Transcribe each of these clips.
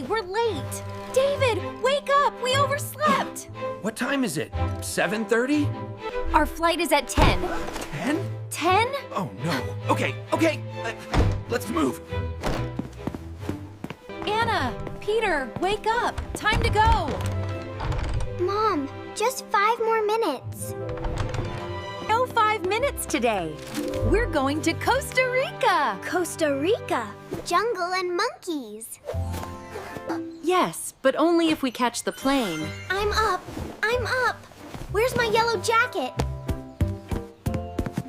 we're late. David, wake up! We overslept! What time is it? 7:30? Our flight is at 10. 10? 10? Oh no. Okay. Let's move. Anna, Peter, wake up! Time to go! Mom, just 5 more minutes. No 5 minutes today. We're going to Costa Rica! Costa Rica, jungle and monkeys. Yes, but only if we catch the plane. I'm up. Where's my yellow jacket?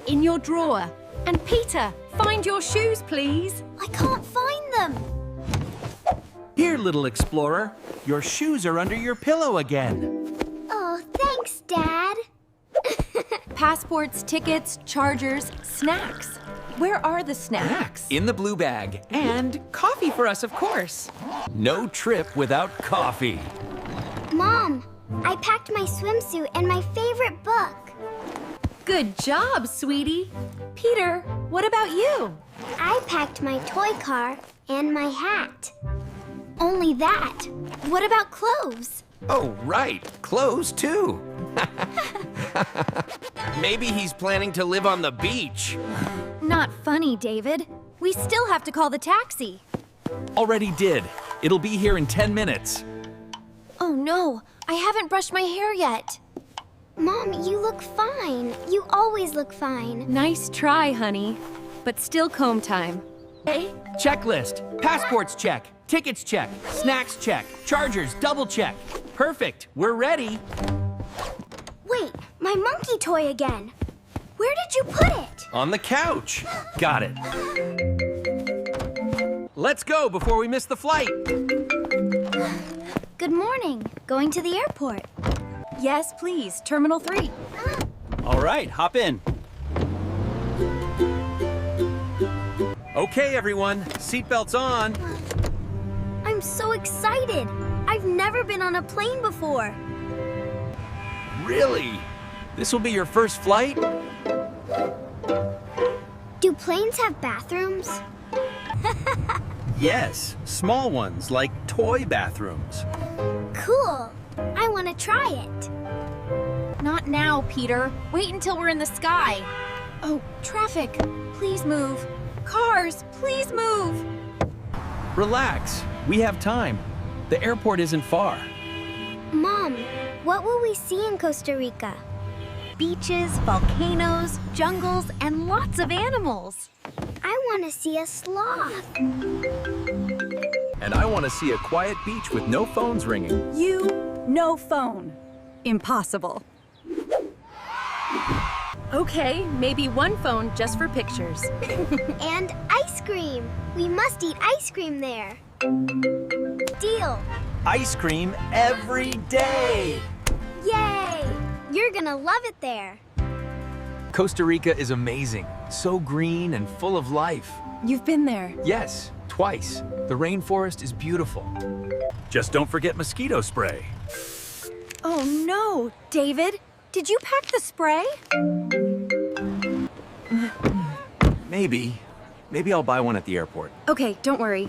In your drawer. And Peter, find your shoes, please. I can't find them. Here, little explorer. Your shoes are under your pillow again. Oh, thanks, Dad. Passports, tickets, chargers, snacks. Where are the snacks? In the blue bag. And coffee for us, of course. No trip without coffee. Mom, I packed my swimsuit and my favorite book. Good job, sweetie. Peter, what about you? I packed my toy car and my hat. Only that. What about clothes? Oh, right. Clothes, too. Maybe he's planning to live on the beach. Not funny, David. We still have to call the taxi. Already did. It'll be here in 10 minutes. Oh no, I haven't brushed my hair yet. Mom, you look fine. You always look fine. Nice try, honey. But still comb time. Hey, checklist. Passports check. Tickets check. Snacks check. Chargers double check. Perfect. We're ready. Wait, my monkey toy again. Where did you put it? On the couch. Got it. Let's go before we miss the flight. Good morning. Going to the airport. Yes, please. Terminal 3. All right, hop in. Okay, everyone. Seatbelts on. I'm so excited. I've never been on a plane before. Really? This will be your first flight? Do planes have bathrooms? Yes, small ones like toy bathrooms. Cool. I want to try it. Not now, Peter. Wait until we're in the sky. Oh, traffic. Please move. Cars, please move. Relax. We have time. The airport isn't far. Mom, what will we see in Costa Rica? Beaches, volcanoes, jungles, and lots of animals. I want to see a sloth. And I want to see a quiet beach with no phones ringing. No phone. Impossible. Okay, maybe one phone just for pictures. And ice cream. We must eat ice cream there. Deal. Ice cream every day. Yay! You're gonna love it there. Costa Rica is amazing. So green and full of life. You've been there. Yes, twice. The rainforest is beautiful. Just don't forget mosquito spray. Oh no, David. Did you pack the spray? Maybe. Maybe I'll buy one at the airport. Okay, don't worry.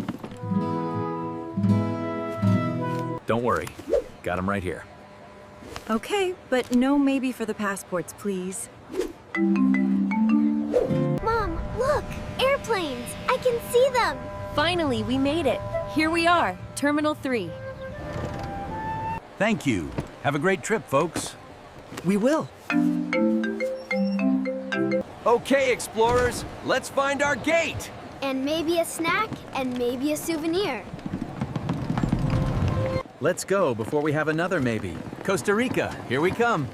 Don't worry. Got them right here. Okay, but no maybe for the passports, please. Mom, look! Airplanes! I can see them! Finally, we made it. Here we are, Terminal 3. Thank you. Have a great trip, folks. We will. Okay, explorers, let's find our gate. And maybe a snack, and maybe a souvenir. Let's go before we have another maybe. Costa Rica, here we come.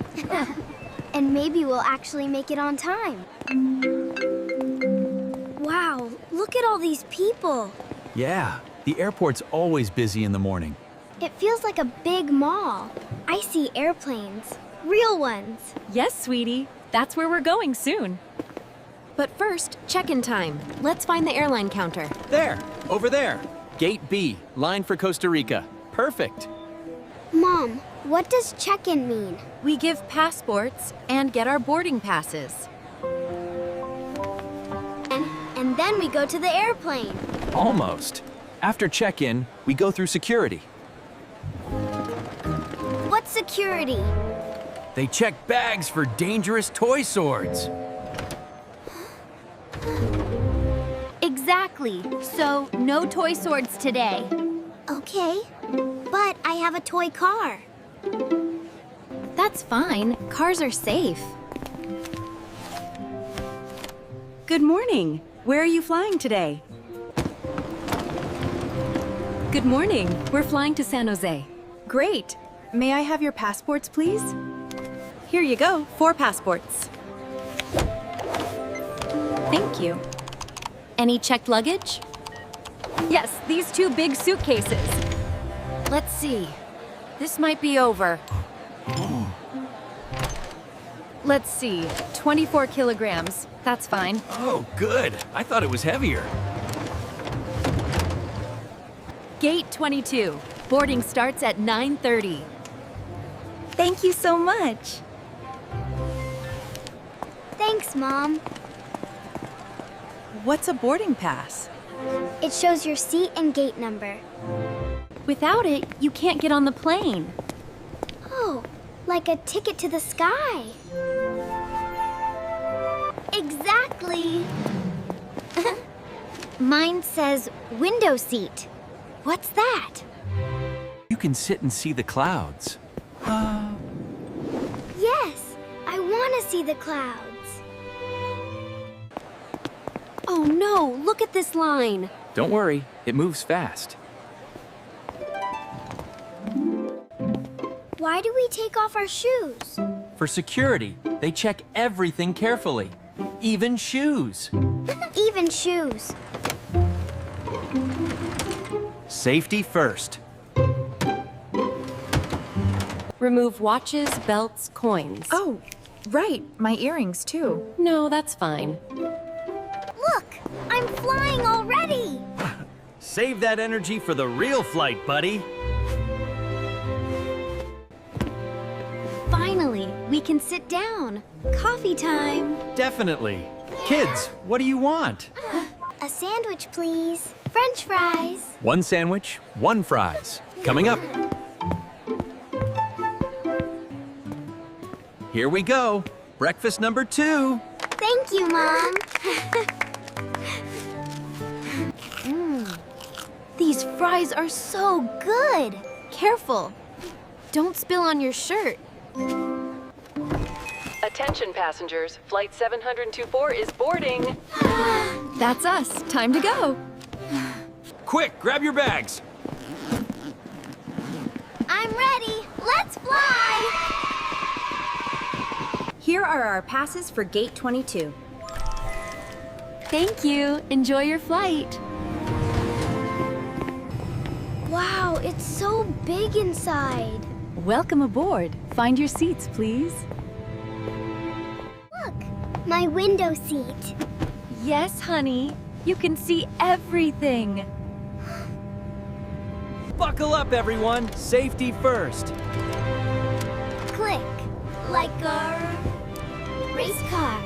And maybe we'll actually make it on time. Wow, look at all these people. Yeah, the airport's always busy in the morning. It feels like a big mall. I see airplanes. Real ones. Yes, sweetie. That's where we're going soon. But first, check-in time. Let's find the airline counter. There, over there. Gate B, line for Costa Rica. Perfect. Mom, what does check-in mean? We give passports and get our boarding passes. And then we go to the airplane. Almost. After check-in, we go through security. What's security? They check bags for dangerous toy swords. Exactly. So, no toy swords today. Okay, but I have a toy car. That's fine. Cars are safe. Good morning. Where are you flying today? Good morning. We're flying to San Jose. Great. May I have your passports, please? Here you go, 4 passports. Thank you. Any checked luggage? Yes, these 2 big suitcases. Let's see. This might be over. Let's see. 24 kilograms. That's fine. Oh, good. I thought it was heavier. Gate 22. Boarding starts at 9:30. Thank you so much. Thanks, Mom. What's a boarding pass? It shows your seat and gate number. Without it, you can't get on the plane. Oh, like a ticket to the sky. Exactly. Mine says window seat. What's that? You can sit and see the clouds. Yes, I want to see the clouds. Oh no, look at this line. Don't worry, it moves fast. Why do we take off our shoes? For security, they check everything carefully, even shoes. Even shoes. Safety first. Remove watches, belts, coins. Oh, right. My earrings, too. No, that's fine. Look, I'm flying already. Save that energy for the real flight, buddy. Finally, we can sit down. Coffee time. Definitely. Kids, what do you want? A sandwich, please. French fries. 1 sandwich, 1 fries. Coming up. Here we go. Breakfast number 2. Thank you, Mom. These fries are so good. Careful. Don't spill on your shirt. Attention passengers, flight 724 is boarding. That's us. Time to go. Quick, grab your bags. I'm ready. Let's fly. Here are our passes for Gate 22. Thank you. Enjoy your flight. Wow, it's so big inside. Welcome aboard. Find your seats, please. Look, my window seat. Yes, honey. You can see everything. Buckle up, everyone. Safety first. Click, like a race car.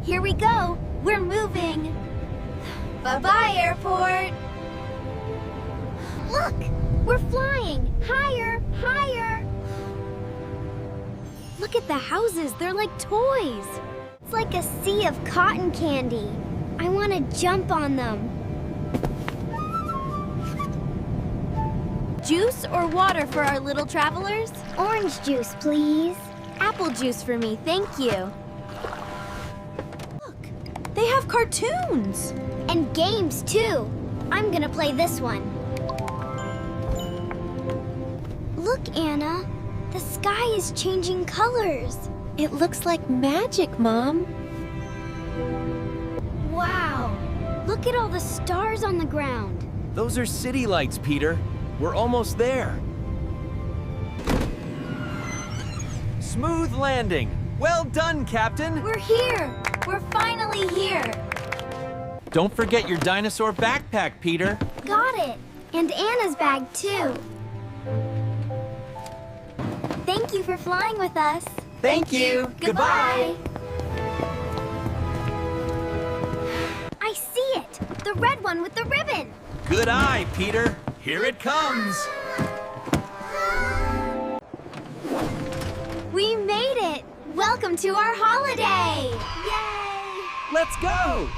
Here we go. We're moving. Bye-bye, airport. Look, we're flying. Higher, higher. Look at the houses. They're like toys. It's like a sea of cotton candy. I want to jump on them. Juice or water for our little travelers? Orange juice, please. Apple juice for me, thank you. They have cartoons. And games, too. I'm gonna play this one. Look, Anna. The sky is changing colors. It looks like magic, Mom. Wow. Look at all the stars on the ground. Those are city lights, Peter. We're almost there. Smooth landing. Well done, Captain. We're here. We're finally here. Don't forget your dinosaur backpack, Peter. Got it. And Anna's bag, too. Thank you for flying with us. Thank you. Goodbye. I see it. The red one with the ribbon. Good eye, Peter. Here it comes. We made it! Welcome to our holiday! Yay! Let's go.